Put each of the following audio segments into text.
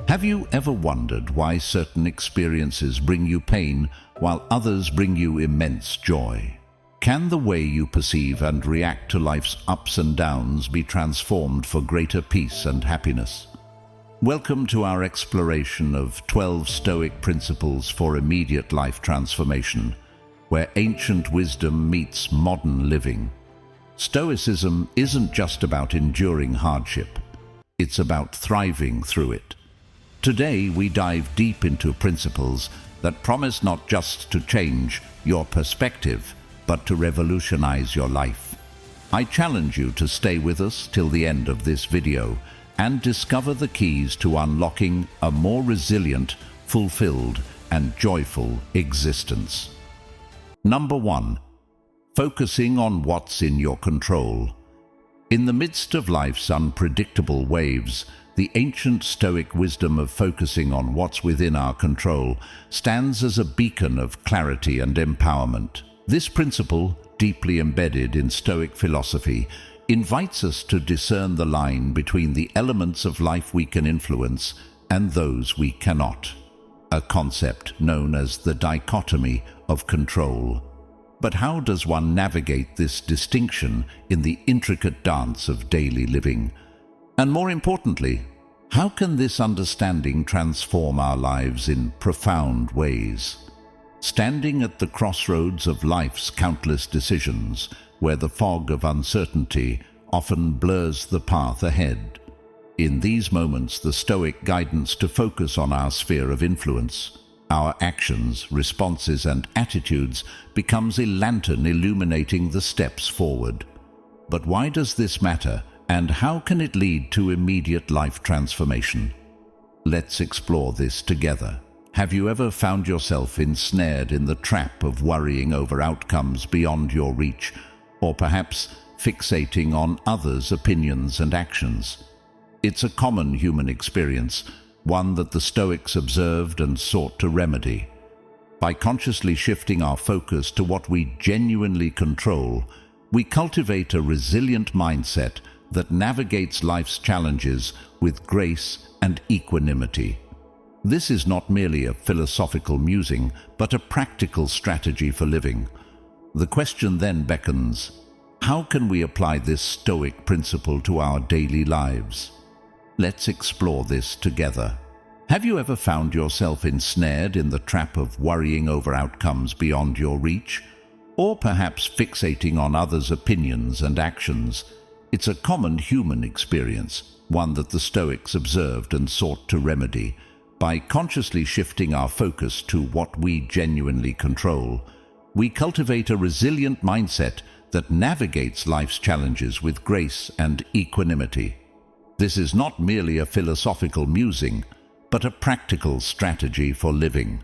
Have you ever wondered why certain experiences bring you pain while others bring you immense joy? Can the way you perceive and react to life's ups and downs be transformed for greater peace and happiness? Welcome to our exploration of 12 Stoic principles for immediate life transformation, where ancient wisdom meets modern living. Stoicism isn't just about enduring hardship. It's about thriving through it. Today, we dive deep into principles that promise not just to change your perspective, but to revolutionize your life. I challenge you to stay with us till the end of this video and discover the keys to unlocking a more resilient, fulfilled, and joyful existence. Number 1. Focusing on what's in your control. In the midst of life's unpredictable waves, the ancient Stoic wisdom of focusing on what's within our control stands as a beacon of clarity and empowerment. This principle, deeply embedded in Stoic philosophy, invites us to discern the line between the elements of life we can influence and those we cannot, a concept known as the dichotomy of control. But how does one navigate this distinction in the intricate dance of daily living? And more importantly, how can this understanding transform our lives in profound ways? Standing at the crossroads of life's countless decisions, where the fog of uncertainty often blurs the path ahead. In these moments, the Stoic guidance to focus on our sphere of influence, our actions, responses, and attitudes becomes a lantern illuminating the steps forward. But why does this matter, and how can it lead to immediate life transformation? Let's explore this together. Have you ever found yourself ensnared in the trap of worrying over outcomes beyond your reach, or perhaps fixating on others' opinions and actions? It's a common human experience, one that the Stoics observed and sought to remedy. By consciously shifting our focus to what we genuinely control, we cultivate a resilient mindset that navigates life's challenges with grace and equanimity. This is not merely a philosophical musing, but a practical strategy for living. The question then beckons, how can we apply this Stoic principle to our daily lives? Let's explore this together. Have you ever found yourself ensnared in the trap of worrying over outcomes beyond your reach, or perhaps fixating on others' opinions and actions? It's a common human experience, one that the Stoics observed and sought to remedy. By consciously shifting our focus to what we genuinely control, we cultivate a resilient mindset that navigates life's challenges with grace and equanimity. This is not merely a philosophical musing, but a practical strategy for living.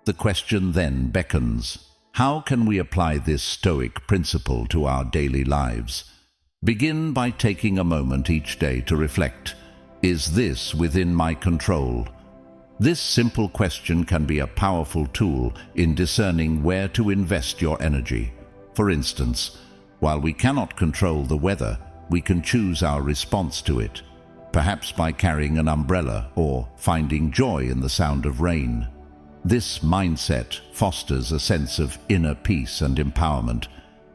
The question then beckons, how can we apply this Stoic principle to our daily lives? Begin by taking a moment each day to reflect, is this within my control? This simple question can be a powerful tool in discerning where to invest your energy. For instance, while we cannot control the weather, we can choose our response to it, perhaps by carrying an umbrella or finding joy in the sound of rain. This mindset fosters a sense of inner peace and empowerment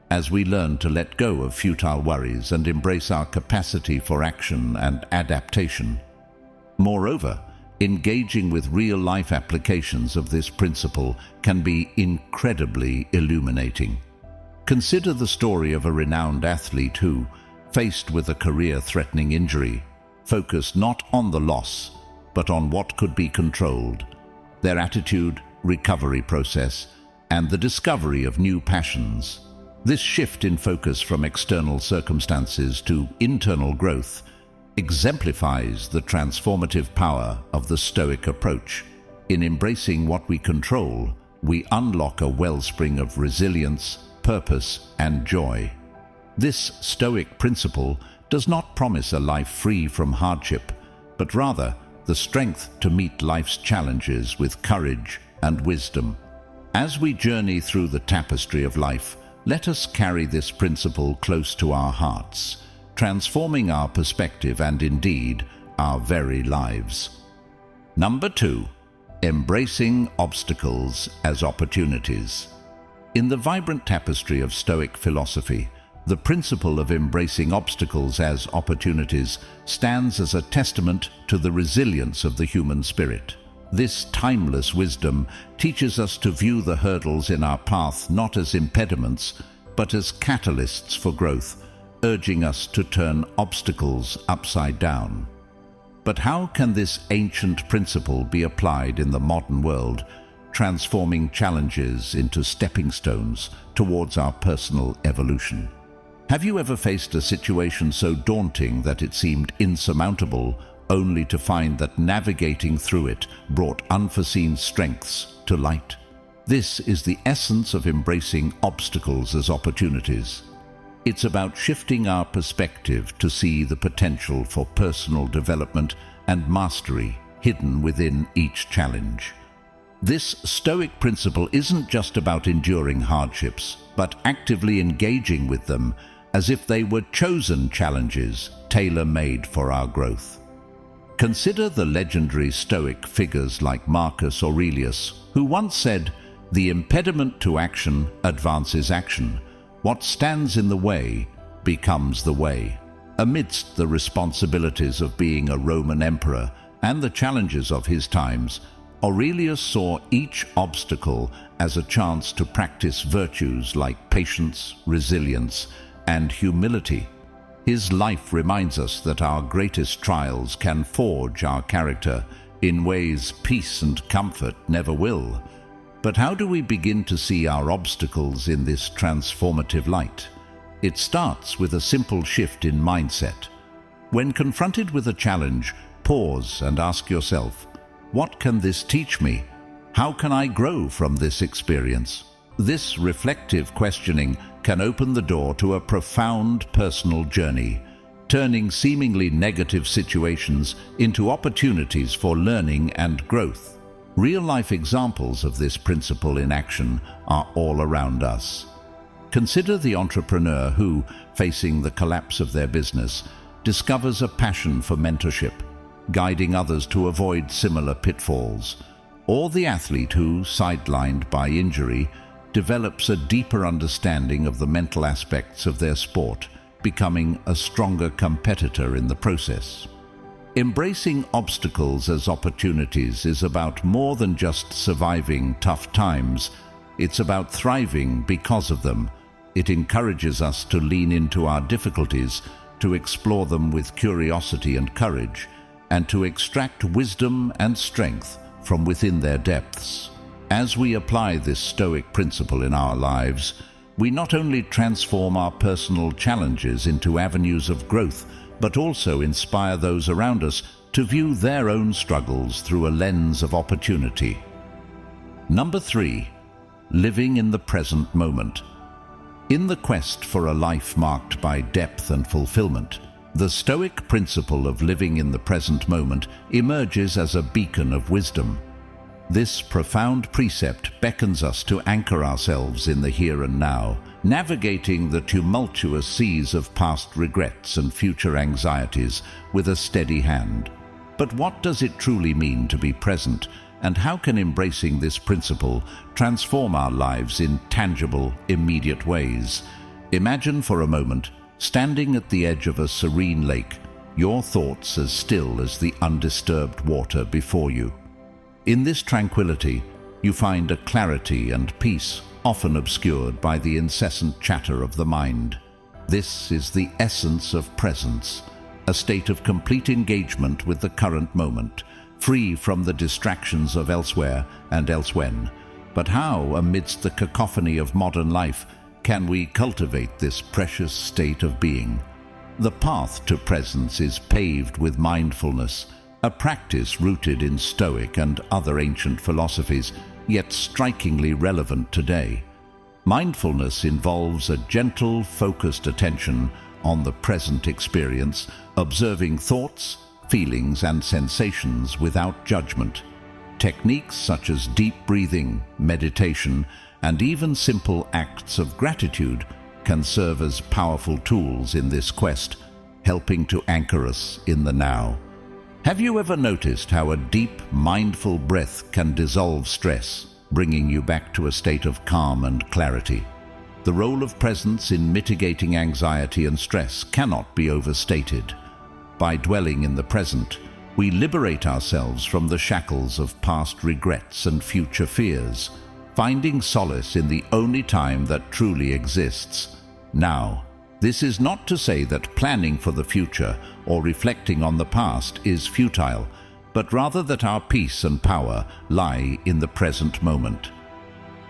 as we learn to let go of futile worries and embrace our capacity for action and adaptation. Moreover, engaging with real-life applications of this principle can be incredibly illuminating. Consider the story of a renowned athlete who, faced with a career-threatening injury, focused not on the loss, but on what could be controlled: their attitude, recovery process, and the discovery of new passions. This shift in focus from external circumstances to internal growth exemplifies the transformative power of the Stoic approach. In embracing what we control, we unlock a wellspring of resilience, purpose, and joy. This Stoic principle does not promise a life free from hardship, but rather the strength to meet life's challenges with courage and wisdom. As we journey through the tapestry of life, let us carry this principle close to our hearts, transforming our perspective and indeed our very lives. Number 2. Embracing obstacles as opportunities. In the vibrant tapestry of Stoic philosophy, the principle of embracing obstacles as opportunities stands as a testament to the resilience of the human spirit. This timeless wisdom teaches us to view the hurdles in our path not as impediments, but as catalysts for growth, urging us to turn obstacles upside down. But how can this ancient principle be applied in the modern world, transforming challenges into stepping stones towards our personal evolution? Have you ever faced a situation so daunting that it seemed insurmountable, only to find that navigating through it brought unforeseen strengths to light? This is the essence of embracing obstacles as opportunities. It's about shifting our perspective to see the potential for personal development and mastery hidden within each challenge. This Stoic principle isn't just about enduring hardships, but actively engaging with them as if they were chosen challenges tailor-made for our growth. Consider the legendary Stoic figures like Marcus Aurelius, who once said, "The impediment to action advances action. What stands in the way becomes the way." Amidst the responsibilities of being a Roman emperor and the challenges of his times, Aurelius saw each obstacle as a chance to practice virtues like patience, resilience, and humility. His life reminds us that our greatest trials can forge our character in ways peace and comfort never will. But how do we begin to see our obstacles in this transformative light? It starts with a simple shift in mindset. When confronted with a challenge, pause and ask yourself, what can this teach me? How can I grow from this experience? This reflective questioning can open the door to a profound personal journey, turning seemingly negative situations into opportunities for learning and growth. Real-life examples of this principle in action are all around us. Consider the entrepreneur who, facing the collapse of their business, discovers a passion for mentorship, guiding others to avoid similar pitfalls, or the athlete who, sidelined by injury, develops a deeper understanding of the mental aspects of their sport, becoming a stronger competitor in the process. Embracing obstacles as opportunities is about more than just surviving tough times. It's about thriving because of them. It encourages us to lean into our difficulties, to explore them with curiosity and courage, and to extract wisdom and strength from within their depths. As we apply this Stoic principle in our lives, we not only transform our personal challenges into avenues of growth, but also inspire those around us to view their own struggles through a lens of opportunity. Number 3. Living in the present moment. In the quest for a life marked by depth and fulfillment, the Stoic principle of living in the present moment emerges as a beacon of wisdom. This profound precept beckons us to anchor ourselves in the here and now, navigating the tumultuous seas of past regrets and future anxieties with a steady hand. But what does it truly mean to be present, and how can embracing this principle transform our lives in tangible, immediate ways? Imagine for a moment standing at the edge of a serene lake, your thoughts as still as the undisturbed water before you. In this tranquility, you find a clarity and peace often obscured by the incessant chatter of the mind. This is the essence of presence, a state of complete engagement with the current moment, free from the distractions of elsewhere and elsewhen. But how, amidst the cacophony of modern life, can we cultivate this precious state of being? The path to presence is paved with mindfulness, a practice rooted in Stoic and other ancient philosophies, yet strikingly relevant today. Mindfulness involves a gentle, focused attention on the present experience, observing thoughts, feelings, and sensations without judgment. Techniques such as deep breathing, meditation, and even simple acts of gratitude can serve as powerful tools in this quest, helping to anchor us in the now. Have you ever noticed how a deep, mindful breath can dissolve stress, bringing you back to a state of calm and clarity? The role of presence in mitigating anxiety and stress cannot be overstated. By dwelling in the present, we liberate ourselves from the shackles of past regrets and future fears, finding solace in the only time that truly exists, now. This is not to say that planning for the future or reflecting on the past is futile, but rather that our peace and power lie in the present moment.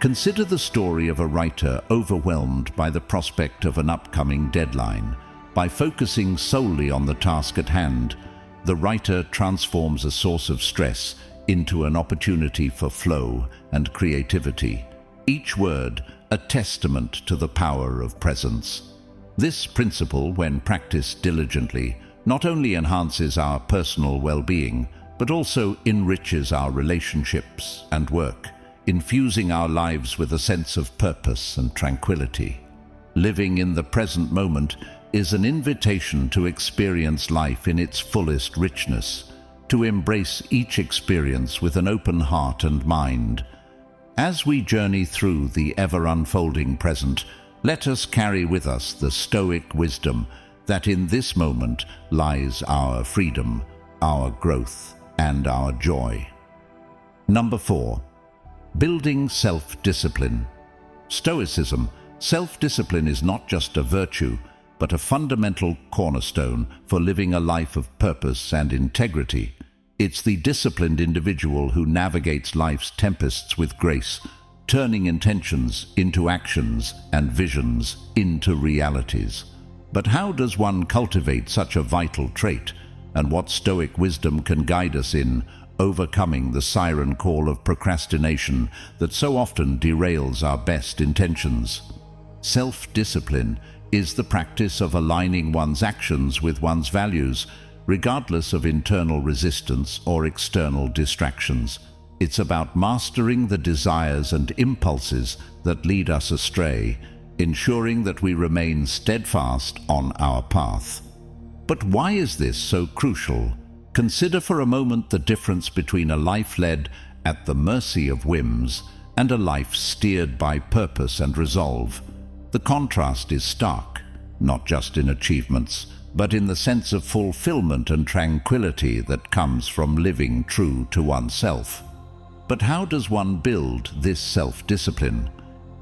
Consider the story of a writer overwhelmed by the prospect of an upcoming deadline. By focusing solely on the task at hand, the writer transforms a source of stress into an opportunity for flow and creativity, each word a testament to the power of presence. This principle, when practiced diligently, not only enhances our personal well-being, but also enriches our relationships and work, infusing our lives with a sense of purpose and tranquility. Living in the present moment is an invitation to experience life in its fullest richness, to embrace each experience with an open heart and mind. As we journey through the ever-unfolding present, let us carry with us the Stoic wisdom that in this moment lies our freedom, our growth, and our joy. Number 4. Building self-discipline. Stoicism, self-discipline is not just a virtue, but a fundamental cornerstone for living a life of purpose and integrity. It's the disciplined individual who navigates life's tempests with grace, turning intentions into actions and visions into realities. But how does one cultivate such a vital trait, and what Stoic wisdom can guide us in overcoming the siren call of procrastination that so often derails our best intentions? Self-discipline is the practice of aligning one's actions with one's values, regardless of internal resistance or external distractions. It's about mastering the desires and impulses that lead us astray, ensuring that we remain steadfast on our path. But why is this so crucial? Consider for a moment the difference between a life led at the mercy of whims and a life steered by purpose and resolve. The contrast is stark, not just in achievements, but in the sense of fulfillment and tranquility that comes from living true to oneself. But how does one build this self-discipline?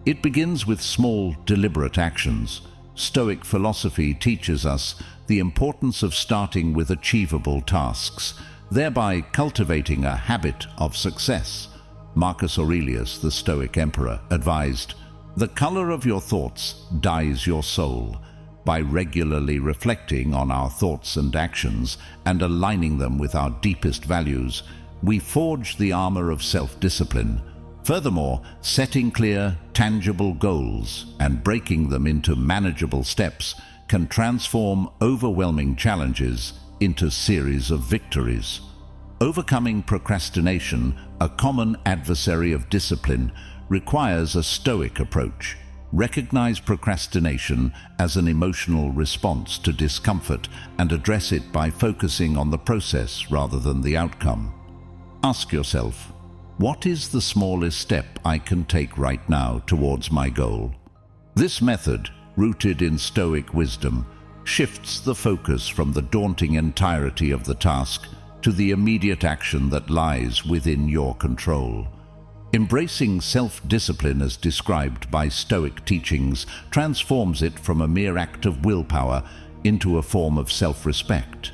It begins with small, deliberate actions. Stoic philosophy teaches us the importance of starting with achievable tasks, thereby cultivating a habit of success. Marcus Aurelius, the Stoic emperor, advised, "The color of your thoughts dyes your soul." By regularly reflecting on our thoughts and actions and aligning them with our deepest values, we forge the armor of self-discipline. Furthermore, setting clear, tangible goals and breaking them into manageable steps can transform overwhelming challenges into series of victories. Overcoming procrastination, a common adversary of discipline, requires a Stoic approach. Recognize procrastination as an emotional response to discomfort and address it by focusing on the process rather than the outcome. Ask yourself, what is the smallest step I can take right now towards my goal? This method, rooted in Stoic wisdom, shifts the focus from the daunting entirety of the task to the immediate action that lies within your control. Embracing self-discipline as described by Stoic teachings transforms it from a mere act of willpower into a form of self-respect.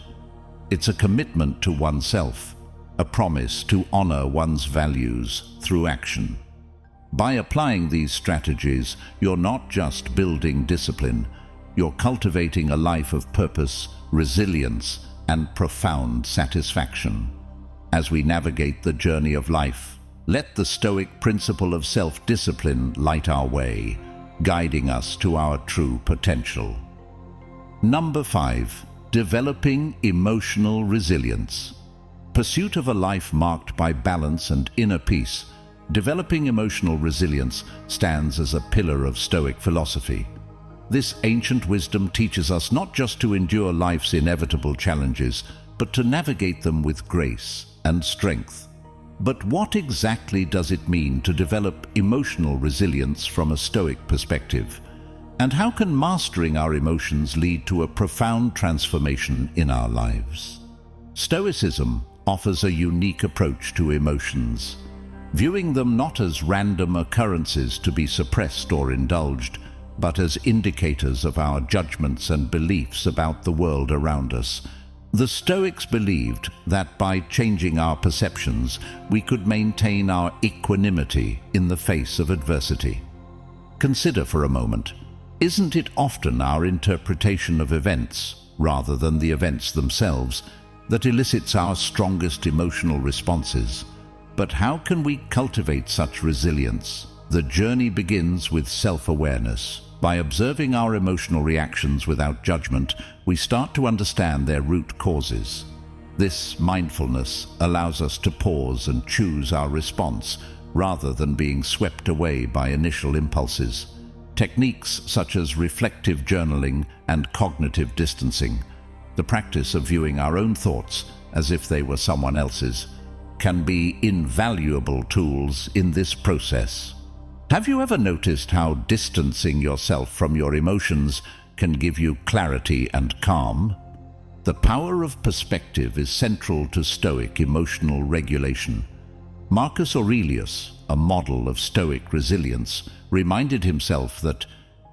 It's a commitment to oneself, a promise to honor one's values through action. By applying these strategies, you're not just building discipline, you're cultivating a life of purpose, resilience, and profound satisfaction. As we navigate the journey of life, let the Stoic principle of self-discipline light our way, guiding us to our true potential. Number 5. Developing emotional resilience. Pursuit of a life marked by balance and inner peace, developing emotional resilience stands as a pillar of Stoic philosophy. This ancient wisdom teaches us not just to endure life's inevitable challenges, but to navigate them with grace and strength. But what exactly does it mean to develop emotional resilience from a Stoic perspective? And how can mastering our emotions lead to a profound transformation in our lives? Stoicism offers a unique approach to emotions, viewing them not as random occurrences to be suppressed or indulged, but as indicators of our judgments and beliefs about the world around us. The Stoics believed that by changing our perceptions, we could maintain our equanimity in the face of adversity. Consider for a moment, isn't it often our interpretation of events, rather than the events themselves, that elicits our strongest emotional responses? But how can we cultivate such resilience? The journey begins with self-awareness. By observing our emotional reactions without judgment, we start to understand their root causes. This mindfulness allows us to pause and choose our response, rather than being swept away by initial impulses. Techniques such as reflective journaling and cognitive distancing, the practice of viewing our own thoughts as if they were someone else's, can be invaluable tools in this process. Have you ever noticed how distancing yourself from your emotions can give you clarity and calm? The power of perspective is central to Stoic emotional regulation. Marcus Aurelius, a model of Stoic resilience, reminded himself that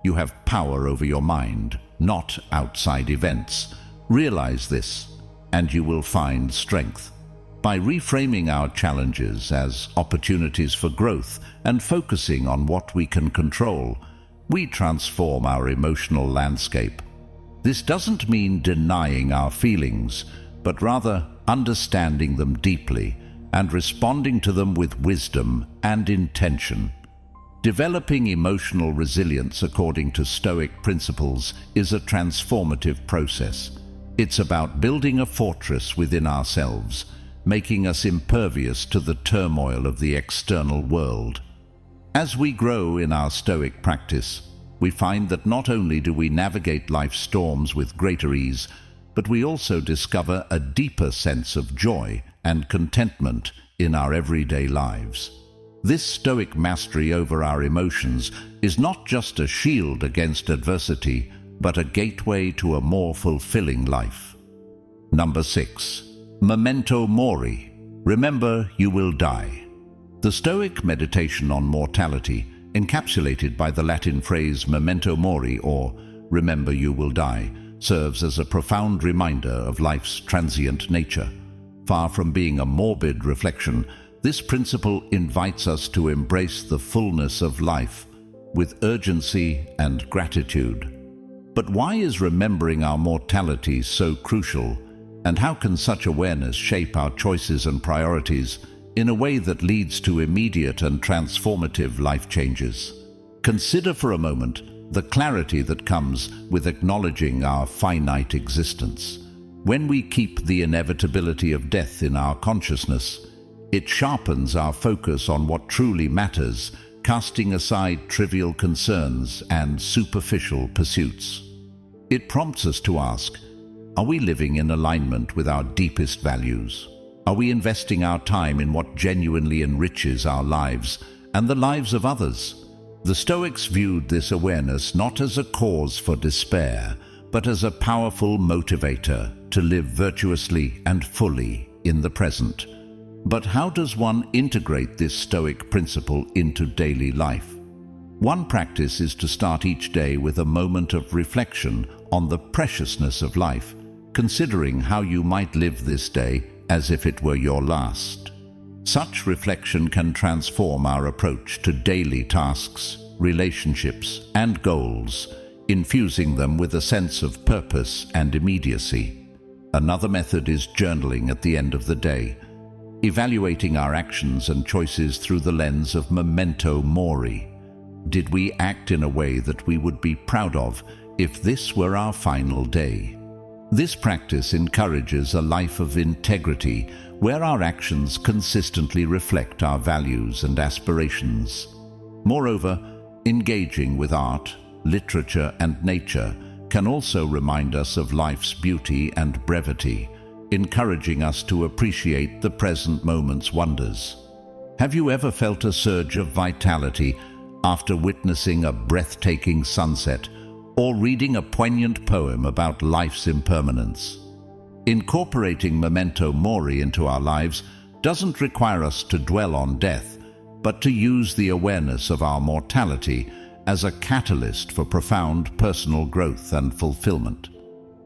you have power over your mind, not outside events. Realize this, and you will find strength. By reframing our challenges as opportunities for growth and focusing on what we can control, we transform our emotional landscape. This doesn't mean denying our feelings, but rather understanding them deeply and responding to them with wisdom and intention. Developing emotional resilience according to Stoic principles is a transformative process. It's about building a fortress within ourselves, making us impervious to the turmoil of the external world. As we grow in our Stoic practice, we find that not only do we navigate life's storms with greater ease, but we also discover a deeper sense of joy and contentment in our everyday lives. This Stoic mastery over our emotions is not just a shield against adversity, but a gateway to a more fulfilling life. Number 6. Memento Mori. Remember, you will die. The Stoic meditation on mortality, encapsulated by the Latin phrase Memento Mori, or remember you will die, serves as a profound reminder of life's transient nature. Far from being a morbid reflection, this principle invites us to embrace the fullness of life with urgency and gratitude. But why is remembering our mortality so crucial? And how can such awareness shape our choices and priorities in a way that leads to immediate and transformative life changes? Consider for a moment the clarity that comes with acknowledging our finite existence. When we keep the inevitability of death in our consciousness, it sharpens our focus on what truly matters, casting aside trivial concerns and superficial pursuits. It prompts us to ask, are we living in alignment with our deepest values? Are we investing our time in what genuinely enriches our lives and the lives of others? The Stoics viewed this awareness not as a cause for despair, but as a powerful motivator to live virtuously and fully in the present. But how does one integrate this Stoic principle into daily life? One practice is to start each day with a moment of reflection on the preciousness of life, considering how you might live this day as if it were your last. Such reflection can transform our approach to daily tasks, relationships, and goals, infusing them with a sense of purpose and immediacy. Another method is journaling at the end of the day, evaluating our actions and choices through the lens of Memento Mori. Did we act in a way that we would be proud of if this were our final day? This practice encourages a life of integrity where our actions consistently reflect our values and aspirations. Moreover, engaging with art, literature, and nature can also remind us of life's beauty and brevity, encouraging us to appreciate the present moment's wonders. Have you ever felt a surge of vitality after witnessing a breathtaking sunset or reading a poignant poem about life's impermanence? Incorporating Memento Mori into our lives doesn't require us to dwell on death, but to use the awareness of our mortality as a catalyst for profound personal growth and fulfillment.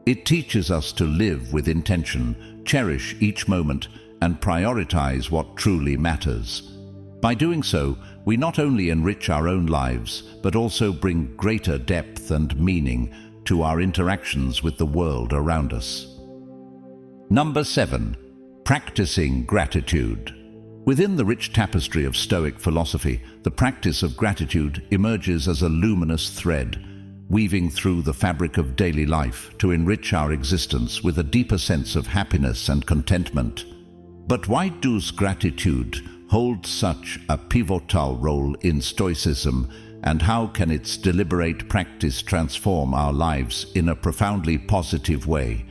It teaches us to live with intention, cherish each moment, and prioritize what truly matters. By doing so, we not only enrich our own lives, but also bring greater depth and meaning to our interactions with the world around us. Number 7. Practicing gratitude. Within the rich tapestry of Stoic philosophy, the practice of gratitude emerges as a luminous thread, weaving through the fabric of daily life to enrich our existence with a deeper sense of happiness and contentment. But why does gratitude hold such a pivotal role in Stoicism, and how can its deliberate practice transform our lives in a profoundly positive way?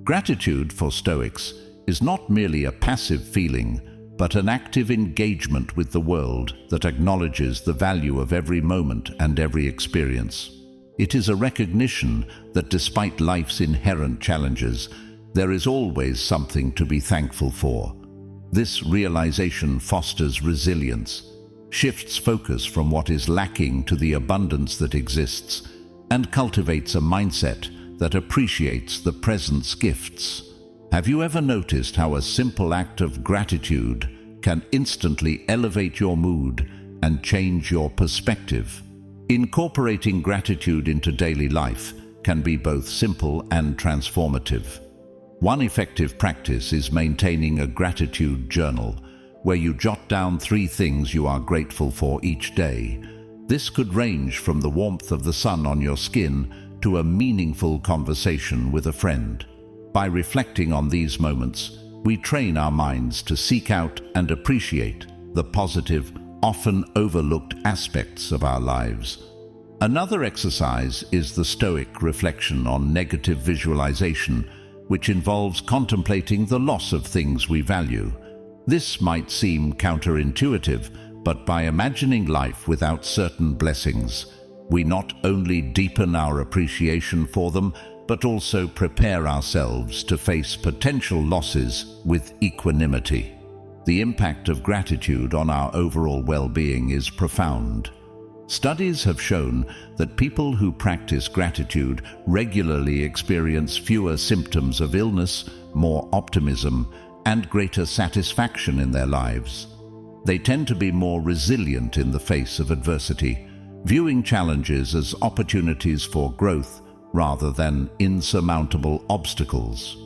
Gratitude for Stoics is not merely a passive feeling, but an active engagement with the world that acknowledges the value of every moment and every experience. It is a recognition that despite life's inherent challenges, there is always something to be thankful for. This realization fosters resilience, shifts focus from what is lacking to the abundance that exists, and cultivates a mindset that appreciates the present's gifts. Have you ever noticed how a simple act of gratitude can instantly elevate your mood and change your perspective? Incorporating gratitude into daily life can be both simple and transformative. One effective practice is maintaining a gratitude journal, where you jot down 3 things you are grateful for each day. This could range from the warmth of the sun on your skin to a meaningful conversation with a friend. By reflecting on these moments, we train our minds to seek out and appreciate the positive, often overlooked aspects of our lives. Another exercise is the Stoic reflection on negative visualization, which involves contemplating the loss of things we value. This might seem counterintuitive, but by imagining life without certain blessings, we not only deepen our appreciation for them, but also prepare ourselves to face potential losses with equanimity. The impact of gratitude on our overall well-being is profound. Studies have shown that people who practice gratitude regularly experience fewer symptoms of illness, more optimism, and greater satisfaction in their lives. They tend to be more resilient in the face of adversity, viewing challenges as opportunities for growth rather than insurmountable obstacles.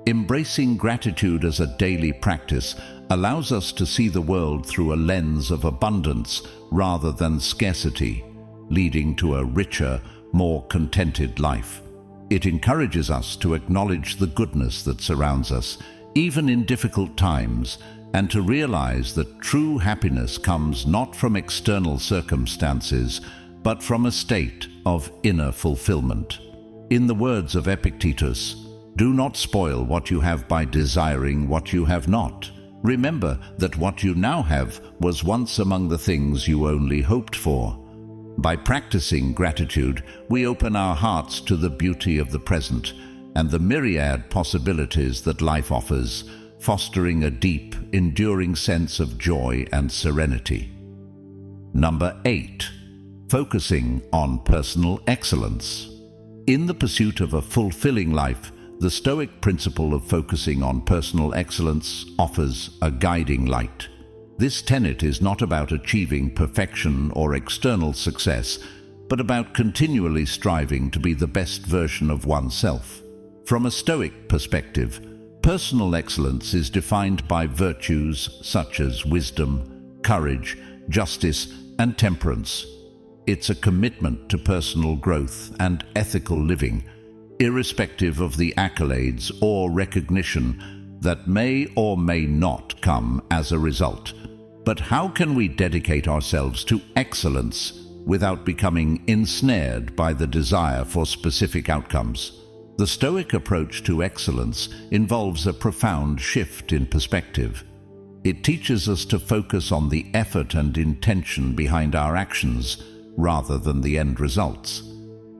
Embracing gratitude as a daily practice allows us to see the world through a lens of abundance rather than scarcity, leading to a richer, more contented life. It encourages us to acknowledge the goodness that surrounds us, even in difficult times, and to realize that true happiness comes not from external circumstances, but from a state of inner fulfillment. In the words of Epictetus, "Do not spoil what you have by desiring what you have not. Remember that what you now have was once among the things you only hoped for." By practicing gratitude, we open our hearts to the beauty of the present and the myriad possibilities that life offers, fostering a deep, enduring sense of joy and serenity. Number 8. Focusing on personal excellence. In the pursuit of a fulfilling life, the Stoic principle of focusing on personal excellence offers a guiding light. This tenet is not about achieving perfection or external success, but about continually striving to be the best version of oneself. From a Stoic perspective, personal excellence is defined by virtues such as wisdom, courage, justice, and temperance. It's a commitment to personal growth and ethical living, irrespective of the accolades or recognition that may or may not come as a result. But how can we dedicate ourselves to excellence without becoming ensnared by the desire for specific outcomes? The Stoic approach to excellence involves a profound shift in perspective. It teaches us to focus on the effort and intention behind our actions rather than the end results.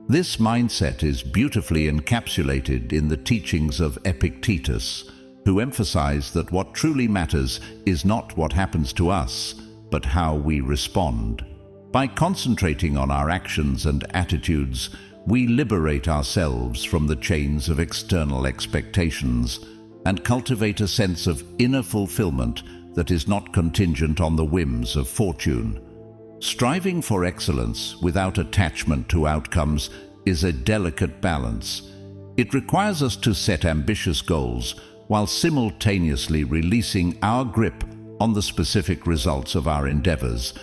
This mindset is beautifully encapsulated in the teachings of Epictetus, who emphasized that what truly matters is not what happens to us, but how we respond. By concentrating on our actions and attitudes, we liberate ourselves from the chains of external expectations and cultivate a sense of inner fulfillment that is not contingent on the whims of fortune. Striving for excellence without attachment to outcomes is a delicate balance. It requires us to set ambitious goals while simultaneously releasing our grip on the specific results of our endeavors.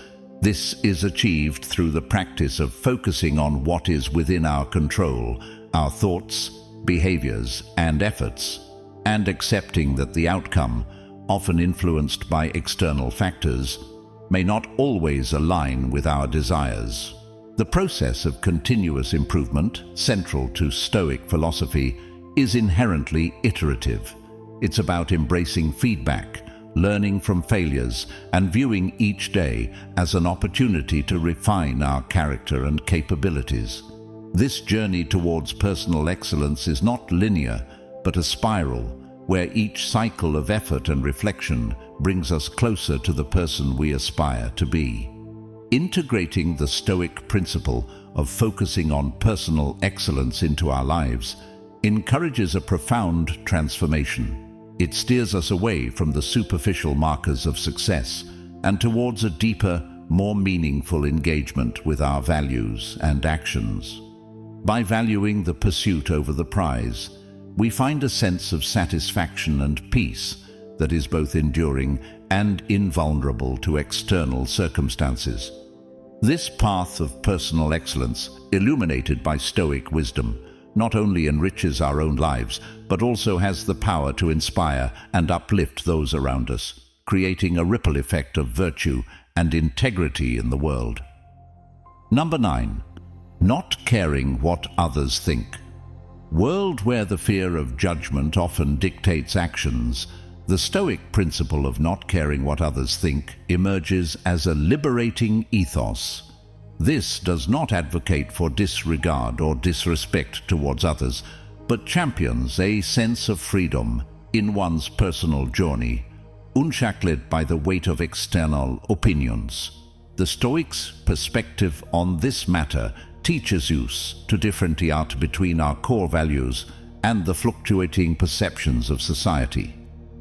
This is achieved through the practice of focusing on what is within our control, our thoughts, behaviors, and efforts, and accepting that the outcome, often influenced by external factors, may not always align with our desires. The process of continuous improvement, central to Stoic philosophy, is inherently iterative. It's about embracing feedback, learning from failures, and viewing each day as an opportunity to refine our character and capabilities. This journey towards personal excellence is not linear, but a spiral, where each cycle of effort and reflection brings us closer to the person we aspire to be. Integrating the Stoic principle of focusing on personal excellence into our lives encourages a profound transformation. It steers us away from the superficial markers of success and towards a deeper, more meaningful engagement with our values and actions. By valuing the pursuit over the prize, we find a sense of satisfaction and peace that is both enduring and invulnerable to external circumstances. This path of personal excellence, illuminated by Stoic wisdom, not only enriches our own lives, but also has the power to inspire and uplift those around us, creating a ripple effect of virtue and integrity in the world. Number 9. Not caring what others think. World where the fear of judgment often dictates actions, the Stoic principle of not caring what others think emerges as a liberating ethos. This does not advocate for disregard or disrespect towards others, but champions a sense of freedom in one's personal journey, unshackled by the weight of external opinions. The Stoics' perspective on this matter teaches us to differentiate between our core values and the fluctuating perceptions of society.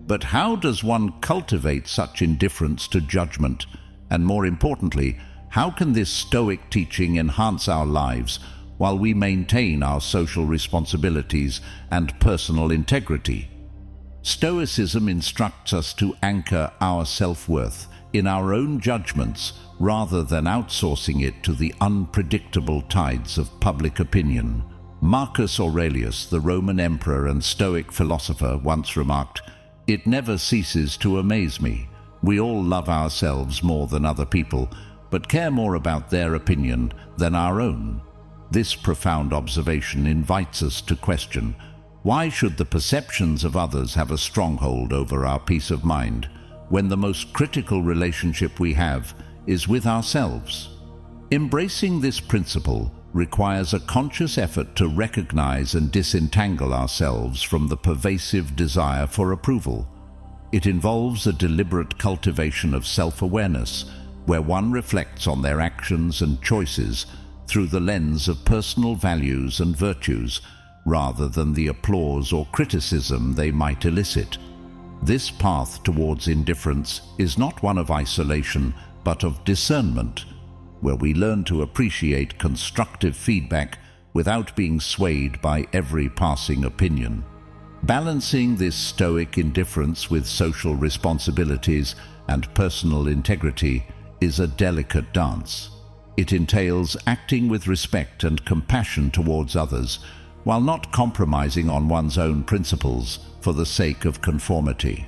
But how does one cultivate such indifference to judgment? And more importantly, how can this Stoic teaching enhance our lives while we maintain our social responsibilities and personal integrity? Stoicism instructs us to anchor our self-worth in our own judgments rather than outsourcing it to the unpredictable tides of public opinion. Marcus Aurelius, the Roman emperor and Stoic philosopher, once remarked, "It never ceases to amaze me. We all love ourselves more than other people, but care more about their opinion than our own." This profound observation invites us to question, why should the perceptions of others have a stronghold over our peace of mind, when the most critical relationship we have is with ourselves? Embracing this principle requires a conscious effort to recognize and disentangle ourselves from the pervasive desire for approval. It involves a deliberate cultivation of self-awareness, where one reflects on their actions and choices through the lens of personal values and virtues, rather than the applause or criticism they might elicit. This path towards indifference is not one of isolation, but of discernment, where we learn to appreciate constructive feedback without being swayed by every passing opinion. Balancing this Stoic indifference with social responsibilities and personal integrity is a delicate dance. It entails acting with respect and compassion towards others, while not compromising on one's own principles for the sake of conformity.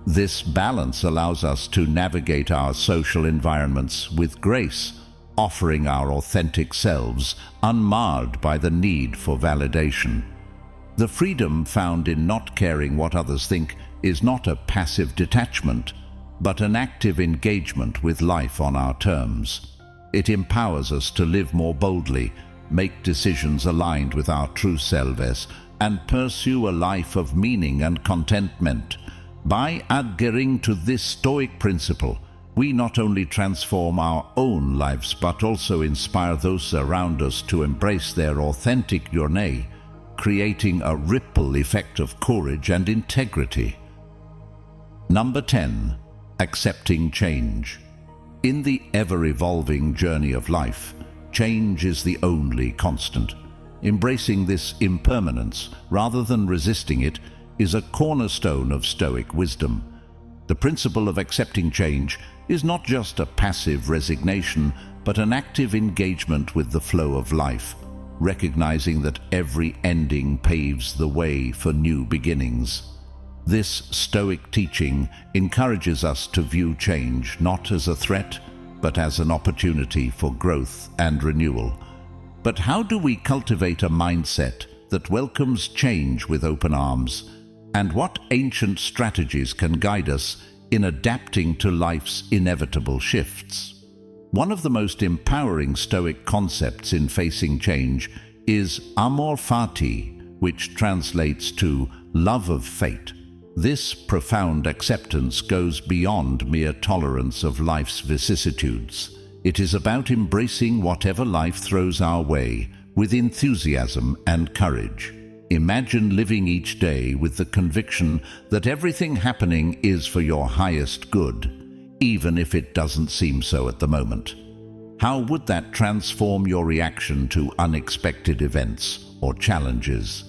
This balance allows us to navigate our social environments with grace, offering our authentic selves unmarred by the need for validation. The freedom found in not caring what others think is not a passive detachment, but an active engagement with life on our terms. It empowers us to live more boldly, make decisions aligned with our true selves, and pursue a life of meaning and contentment. By adhering to this Stoic principle, we not only transform our own lives but also inspire those around us to embrace their authentic journey, creating a ripple effect of courage and integrity. Number 10. Accepting change. In the ever-evolving journey of life, change is the only constant. Embracing this impermanence, rather than resisting it, is a cornerstone of Stoic wisdom. The principle of accepting change is not just a passive resignation, but an active engagement with the flow of life, recognizing that every ending paves the way for new beginnings. This Stoic teaching encourages us to view change not as a threat, but as an opportunity for growth and renewal. But how do we cultivate a mindset that welcomes change with open arms? And what ancient strategies can guide us in adapting to life's inevitable shifts? One of the most empowering Stoic concepts in facing change is amor fati, which translates to love of fate. This profound acceptance goes beyond mere tolerance of life's vicissitudes. It is about embracing whatever life throws our way with enthusiasm and courage. Imagine living each day with the conviction that everything happening is for your highest good, even if it doesn't seem so at the moment. How would that transform your reaction to unexpected events or challenges?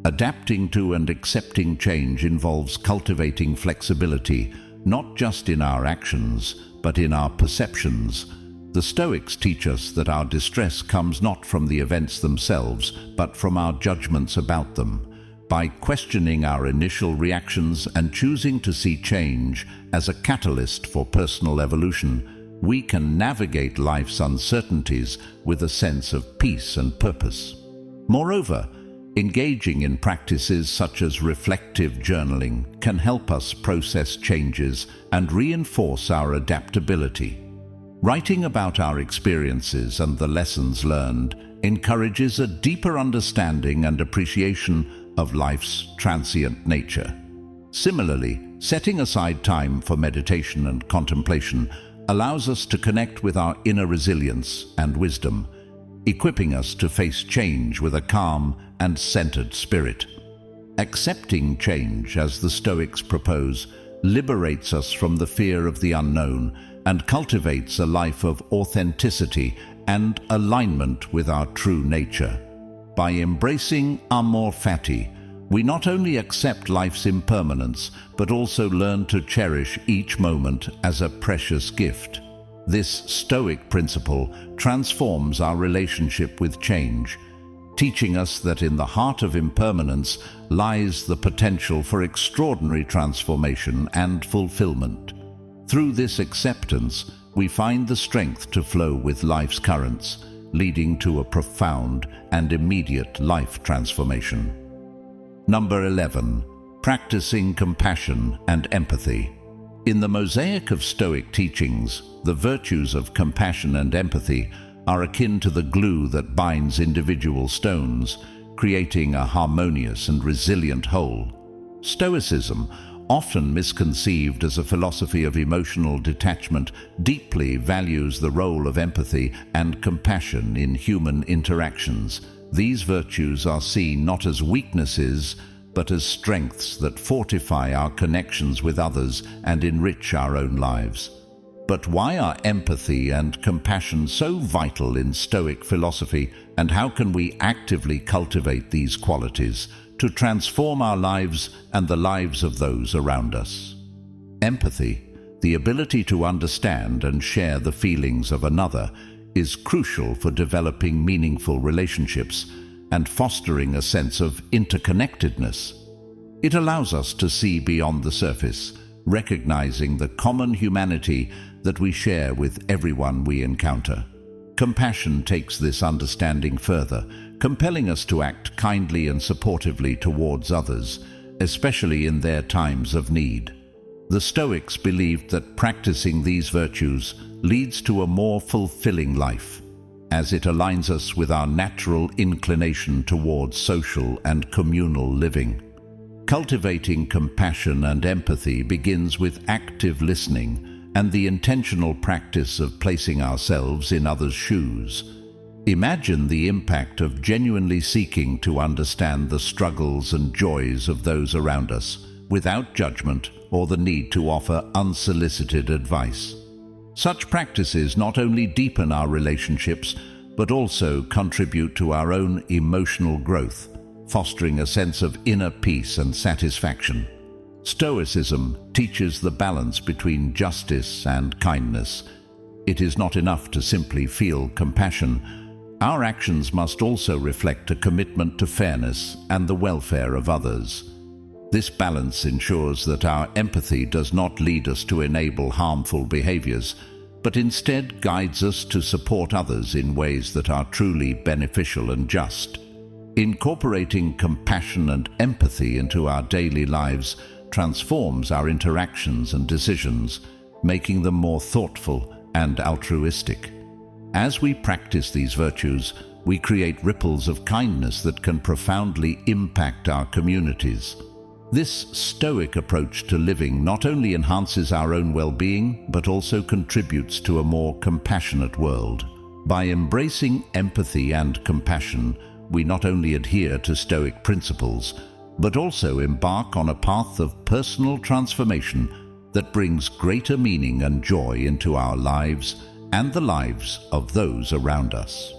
Adapting to and accepting change involves cultivating flexibility, not just in our actions, but in our perceptions. The Stoics teach us that our distress comes not from the events themselves, but from our judgments about them. By questioning our initial reactions and choosing to see change as a catalyst for personal evolution, we can navigate life's uncertainties with a sense of peace and purpose. Moreover, engaging in practices such as reflective journaling can help us process changes and reinforce our adaptability. Writing about our experiences and the lessons learned encourages a deeper understanding and appreciation of life's transient nature. Similarly, setting aside time for meditation and contemplation allows us to connect with our inner resilience and wisdom, equipping us to face change with a calm and centered spirit. Accepting change, as the Stoics propose, liberates us from the fear of the unknown and cultivates a life of authenticity and alignment with our true nature. By embracing amor fati, we not only accept life's impermanence, but also learn to cherish each moment as a precious gift. This Stoic principle transforms our relationship with change, teaching us that in the heart of impermanence lies the potential for extraordinary transformation and fulfillment. Through this acceptance, we find the strength to flow with life's currents, leading to a profound and immediate life transformation. Number 11. Practicing compassion and empathy. In the mosaic of Stoic teachings, the virtues of compassion and empathy are akin to the glue that binds individual stones, creating a harmonious and resilient whole. Stoicism, often misconceived as a philosophy of emotional detachment, deeply values the role of empathy and compassion in human interactions. These virtues are seen not as weaknesses, but as strengths that fortify our connections with others and enrich our own lives. But why are empathy and compassion so vital in Stoic philosophy, and how can we actively cultivate these qualities to transform our lives and the lives of those around us? Empathy, the ability to understand and share the feelings of another, is crucial for developing meaningful relationships and fostering a sense of interconnectedness. It allows us to see beyond the surface, recognizing the common humanity that we share with everyone we encounter. Compassion takes this understanding further, compelling us to act kindly and supportively towards others, especially in their times of need. The Stoics believed that practicing these virtues leads to a more fulfilling life, as it aligns us with our natural inclination towards social and communal living. Cultivating compassion and empathy begins with active listening and the intentional practice of placing ourselves in others' shoes. Imagine the impact of genuinely seeking to understand the struggles and joys of those around us, without judgment or the need to offer unsolicited advice. Such practices not only deepen our relationships, but also contribute to our own emotional growth, fostering a sense of inner peace and satisfaction. Stoicism teaches the balance between justice and kindness. It is not enough to simply feel compassion. Our actions must also reflect a commitment to fairness and the welfare of others. This balance ensures that our empathy does not lead us to enable harmful behaviors, but instead guides us to support others in ways that are truly beneficial and just. Incorporating compassion and empathy into our daily lives transforms our interactions and decisions, making them more thoughtful and altruistic. As we practice these virtues, we create ripples of kindness that can profoundly impact our communities. This Stoic approach to living not only enhances our own well-being, but also contributes to a more compassionate world. By embracing empathy and compassion, we not only adhere to Stoic principles, but also embark on a path of personal transformation that brings greater meaning and joy into our lives and the lives of those around us.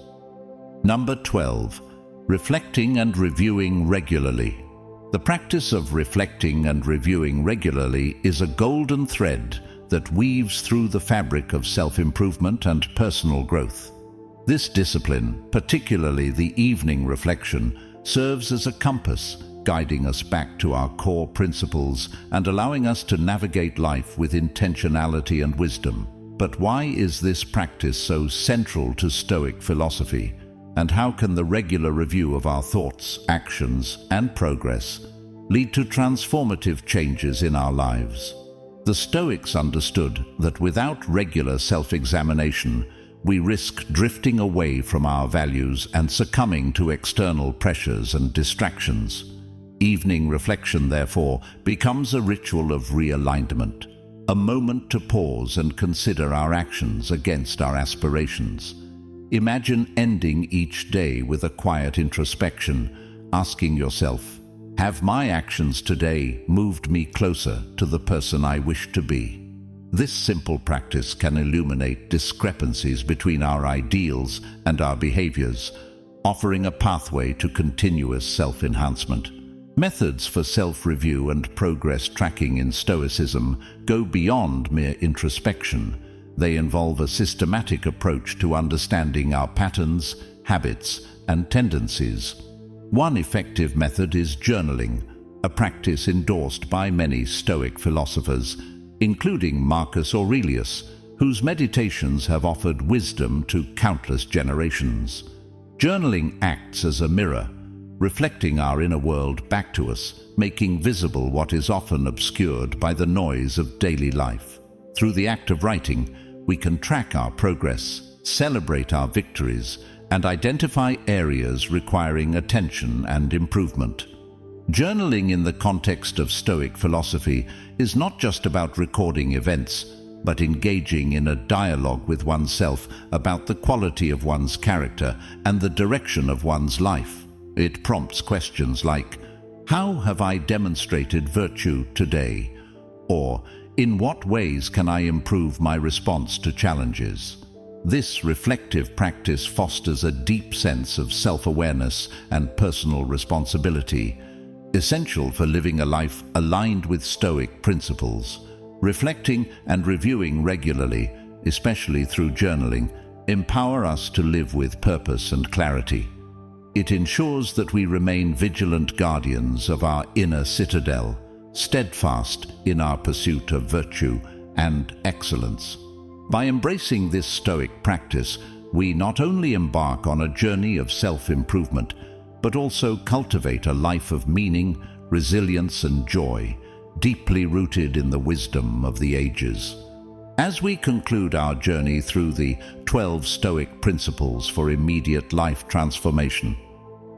Number 12. Reflecting and reviewing regularly. The practice of reflecting and reviewing regularly is a golden thread that weaves through the fabric of self-improvement and personal growth. This discipline, particularly the evening reflection, serves as a compass, guiding us back to our core principles and allowing us to navigate life with intentionality and wisdom. But why is this practice so central to Stoic philosophy? And how can the regular review of our thoughts, actions, and progress lead to transformative changes in our lives? The Stoics understood that without regular self-examination, we risk drifting away from our values and succumbing to external pressures and distractions. Evening reflection, therefore, becomes a ritual of realignment, a moment to pause and consider our actions against our aspirations. Imagine ending each day with a quiet introspection, asking yourself, have my actions today moved me closer to the person I wish to be? This simple practice can illuminate discrepancies between our ideals and our behaviors, offering a pathway to continuous self-enhancement. Methods for self-review and progress tracking in Stoicism go beyond mere introspection. They involve a systematic approach to understanding our patterns, habits, and tendencies. One effective method is journaling, a practice endorsed by many Stoic philosophers, including Marcus Aurelius, whose meditations have offered wisdom to countless generations. Journaling acts as a mirror, reflecting our inner world back to us, making visible what is often obscured by the noise of daily life. Through the act of writing, we can track our progress, celebrate our victories, and identify areas requiring attention and improvement. Journaling in the context of Stoic philosophy is not just about recording events, but engaging in a dialogue with oneself about the quality of one's character and the direction of one's life. It prompts questions like, how have I demonstrated virtue today? Or, in what ways can I improve my response to challenges? This reflective practice fosters a deep sense of self-awareness and personal responsibility, essential for living a life aligned with Stoic principles. Reflecting and reviewing regularly, especially through journaling, empower us to live with purpose and clarity. It ensures that we remain vigilant guardians of our inner citadel, steadfast in our pursuit of virtue and excellence. By embracing this Stoic practice, we not only embark on a journey of self-improvement, but also cultivate a life of meaning, resilience, and joy, deeply rooted in the wisdom of the ages. As we conclude our journey through the 12 Stoic principles for immediate life transformation,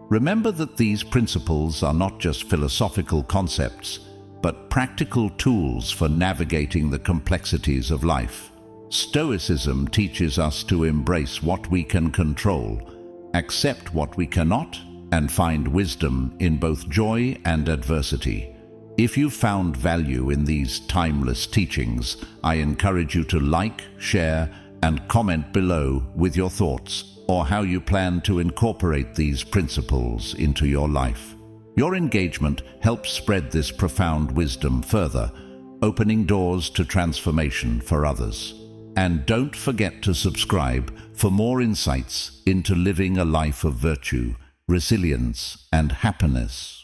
remember that these principles are not just philosophical concepts, but practical tools for navigating the complexities of life. Stoicism teaches us to embrace what we can control, accept what we cannot, and find wisdom in both joy and adversity. If you found value in these timeless teachings, I encourage you to like, share, and comment below with your thoughts or how you plan to incorporate these principles into your life. Your engagement helps spread this profound wisdom further, opening doors to transformation for others. And don't forget to subscribe for more insights into living a life of virtue, resilience, and happiness.